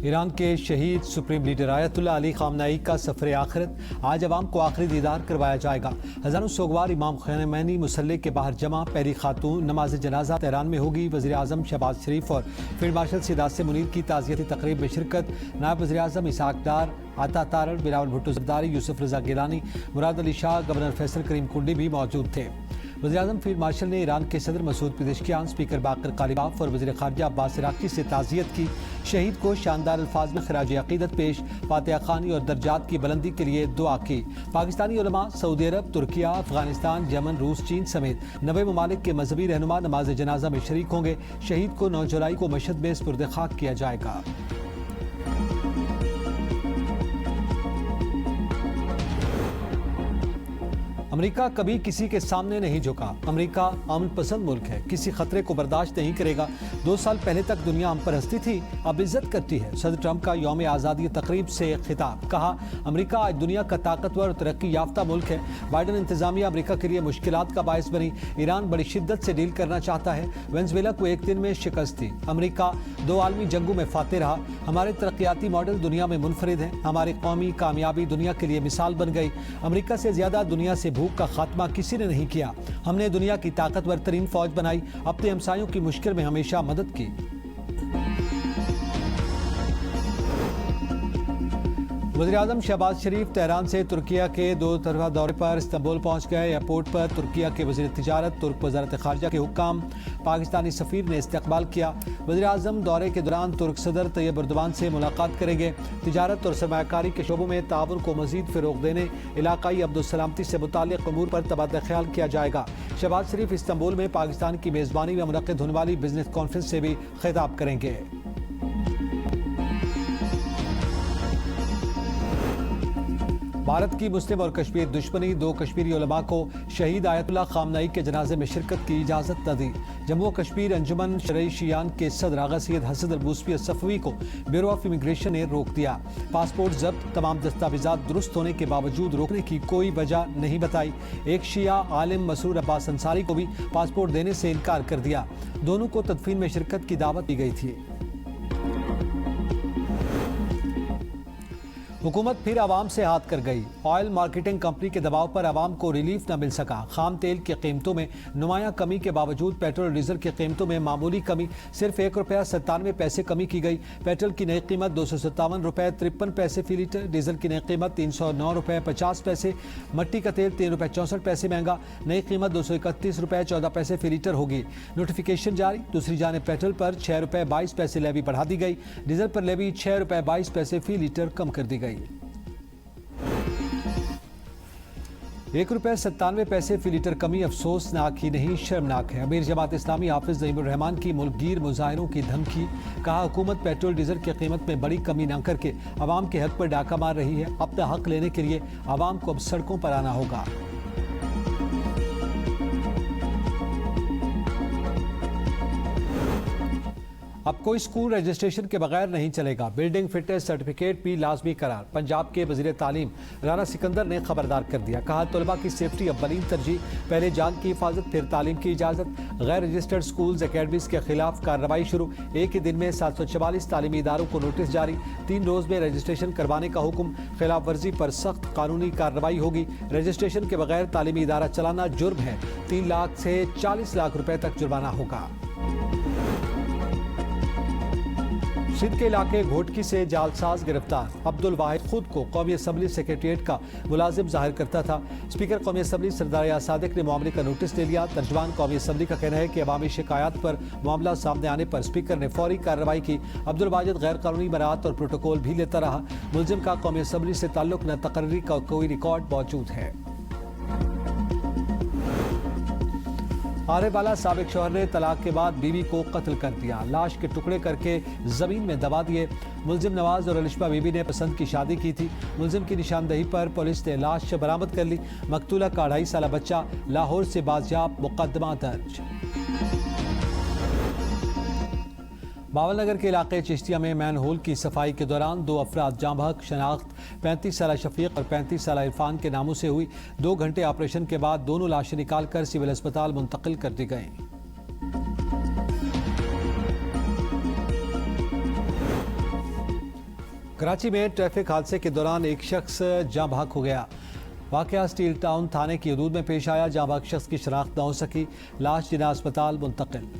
Iran के शहीद supreme leader Ayatollah Ali Khamenei का सफर आखिरत। आज अवाम को आखिरी दीदार करवाया जाएगा। हज़ारों सोगवार इमाम खमैनी मुसल्ले के बाहर जमा। पहली खातून नमाज जनाजा तेहरान में होगी। वज़ीर आज़म शहबाज शरीफ और फील्ड मार्शल सिदात से मुनीर की ताज़ियती तकरीब में शिरकत। नायब वज़ीर आज़म इसहाक डार, आता तारड़, बिलावल भुट्टो ज़रदारी, यूसुफ रज़ा गिलानी, मुराद अली शाह, गवर्नर फैसल करीम कुंडी भी मौजूद थे। वज़ीर आज़म फील्ड मार्शल ने ईरान के सदर मसूद पेज़ेश्कियान, स्पीकर बाकर कालिबाफ और वज़ीर ख़ारजा अब्बास इराक़ी से ताज़ियत की। शहीद को शानदार अल्फाज में खराज अक़ीदत पेश, फातिहा ख़्वानी और दर्जात की बुलंदी के लिए दुआ की। पाकिस्तानी उलमा सऊदी अरब, तुर्किया, अफ़गानिस्तान, यमन, रूस, चीन समेत 90 ममालिक के मजहबी रहनुमा नमाज जनाजा में शरीक होंगे। शहीद को 9 जुलाई को मशहद में सुपुर्द खाक किया जाएगा। अमेरिका कभी किसी के सामने नहीं झुका। अमेरिका अमन पसंद मुल्क है, किसी खतरे को बर्दाश्त नहीं करेगा। 2 साल पहले तक दुनिया हम पर हंसती थी, अब इज्जत करती है। सदर ट्रंप का यौम आज़ादी तकरीब से खिताब। कहा, अमेरिका आज दुनिया का ताकतवर और तरक्की याफ्ता मुल्क है। बाइडन इंतजामिया अमेरिका के लिए मुश्किलात का बायस बनी। ईरान बड़ी शिद्दत से डील करना चाहता है। वेनेज़ुएला को 1 दिन में शिकस्त दी। अमेरिका 2 आलमी जंगों में फाते रहा। हमारे तरक्याती मॉडल दुनिया में मुनफरिद हैं। हमारी कौमी कामयाबी दुनिया के लिए मिसाल बन गई। अमेरिका से ज्यादा दुनिया से भूख का खात्मा किसी ने नहीं किया। हमने दुनिया की ताकतवर तरीन फौज बनाई, अपने हमसायों की मुश्किल में हमेशा मदद की। वज़ीर आज़म शहबाज शरीफ तेहरान से तुर्किया के 2 तरफ़ा दौरे पर इस्तांबुल पहुंच गए। एयरपोर्ट पर तुर्किया के वज़ीर तिजारत, तुर्क वज़ारत ख़ारजा के हुक्काम, पाकिस्तानी सफ़ीर ने इस्तकबाल किया। वज़ीर आज़म दौरे के दौरान तुर्क सदर तैयब एर्दोगान से मुलाकात करेंगे। तिजारत और सरमायाकारी के शोबों में ताउन को मज़ीद फ़रोग़ देने, इलाक़ाई अब्दुल-सलामती से मुताल्लिक़ अमूर पर तबादला ख्याल किया जाएगा। शहबाज शरीफ इस्तांबुल में पाकिस्तान की मेज़बानी में मुनक़िद होने वाली बिजनेस कॉन्फ्रेंस से भी खिताब करेंगे। भारत की मुस्लिम और कश्मीर दुश्मनी। 2 कश्मीरी उलमा को शहीद आयतुल्लाह खामनेई के जनाजे में शिरकत की इजाज़त न दी। जम्मू कश्मीर अंजुमन शरई शियान के सदर आगा सैयद हसन अल-मूसवी सफ़वी को ब्यूरो ऑफ इमिग्रेशन ने रोक दिया। पासपोर्ट जब्त, तमाम दस्तावेजात दुरुस्त होने के बावजूद रोकने की कोई वजह नहीं बताई। एक शिया आलिम मसरूर अब्बास अंसारी को भी पासपोर्ट देने से इनकार कर दिया। दोनों को तदफीन में शिरकत की दावत दी गई थी। हुकूमत फिर आवाम से हाथ कर गई। ऑयल मार्केटिंग कंपनी के दबाव पर आवाम को रिलीफ न मिल सका। खाम तेल की कीमतों में नुमाया कमी के बावजूद पेट्रोल और डीजल की कीमतों में मामूली कमी, सिर्फ ₹1.97 कमी की गई। पेट्रोल की नई कीमत ₹257.53 फी लीटर, डीजल की नई कीमत ₹309.50। मट्टी का तेल ₹3.64 महंगा, नई कीमत ₹231.14 फी लीटर होगी। नोटिफिकेशन जारी। दूसरी जानिब पेट्रोल पर ₹6.22 लेवी बढ़ा दी गई। डीजल पर लेवी ₹6.22 फी लीटर कम कर दी गई। ₹1.97 फी लीटर कमी अफसोसनाक ही नहीं शर्मनाक है। अमीर जमात इस्लामी हाफिज नईमुर रहमान की मुल्कगीर मुजाहिरों की धमकी। कहा, हुकूमत पेट्रोल डीजल की कीमत में बड़ी कमी न करके अवाम के हक पर डाका मार रही है। अपना हक लेने के लिए अवाम को अब सड़कों पर आना होगा। अब कोई स्कूल रजिस्ट्रेशन के बगैर नहीं चलेगा। बिल्डिंग फिटनेस सर्टिफिकेट भी लाजमी करार। पंजाब के वज़ीर तालीम राना सिकंदर ने खबरदार कर दिया। कहा, तलबा की सेफ्टी अव्वलीन तरजीह, पहले जान की हिफाजत फिर तालीम की इजाज़त। गैर रजिस्टर्ड स्कूल्स अकेडमीज के खिलाफ कार्रवाई शुरू। एक ही दिन में 744 तालीमी इदारों को नोटिस जारी। 3 रोज़ में रजिस्ट्रेशन करवाने का हुक्म। खिलाफ वर्जी पर सख्त कानूनी कार्रवाई होगी। रजिस्ट्रेशन के बगैर तालीमी इदारा चलाना जुर्म है। 3 लाख से 40 लाख रुपए तक जुर्माना होगा। सिंध के इलाके घोटकी से जालसाज गिरफ्तार। अब्दुल वाहिद खुद को कौमी असम्बली सेक्रेटरीट का मुलाजिम जाहिर करता था। स्पीकर कौमी असम्बली सरदार याद सादिक ने मामले का नोटिस ले लिया। तर्जमान कौमी असम्बली का कहना है कि अवामी शिकायत पर मामला सामने आने पर स्पीकर ने फौरी कार्रवाई की। अब्दुल वाहिद गैर कानूनी बरात और प्रोटोकॉल भी लेता रहा। मुलजिम का कौमी असम्बली से ताल्लुक न तकर्री का कोई रिकॉर्ड मौजूद है। आरे वाला साबिक शौहर ने तलाक के बाद बीवी को कत्ल कर दिया। लाश के टुकड़े करके जमीन में दबा दिए। मुलजिम नवाज और अलिशबा बीबी ने पसंद की शादी की थी। मुलजिम की निशानदही पर पुलिस ने लाश बरामद कर ली। मकतूला का 2.5 साल बच्चा लाहौर से बाजियाब, मुकदमा दर्ज। बावलनगर के इलाके चिश्तिया में मैन होल की सफाई के दौरान 2 अफराद जाँ बहक। शनाख्त 35 साल शफीक और 35 साल इरफान के नामों से हुई। 2 घंटे ऑपरेशन के बाद दोनों लाशें निकालकर सिविल अस्पताल मुंतकिल कर दी गईं। कराची में ट्रैफिक हादसे के दौरान एक शख्स जाँ बहक हो गया। वाकया स्टील टाउन थाने की हदूद में पेश आया, जहाँ बहक शख्स की शनाख्त न हो सकी। लाश जिला अस्पताल मुंतकिल।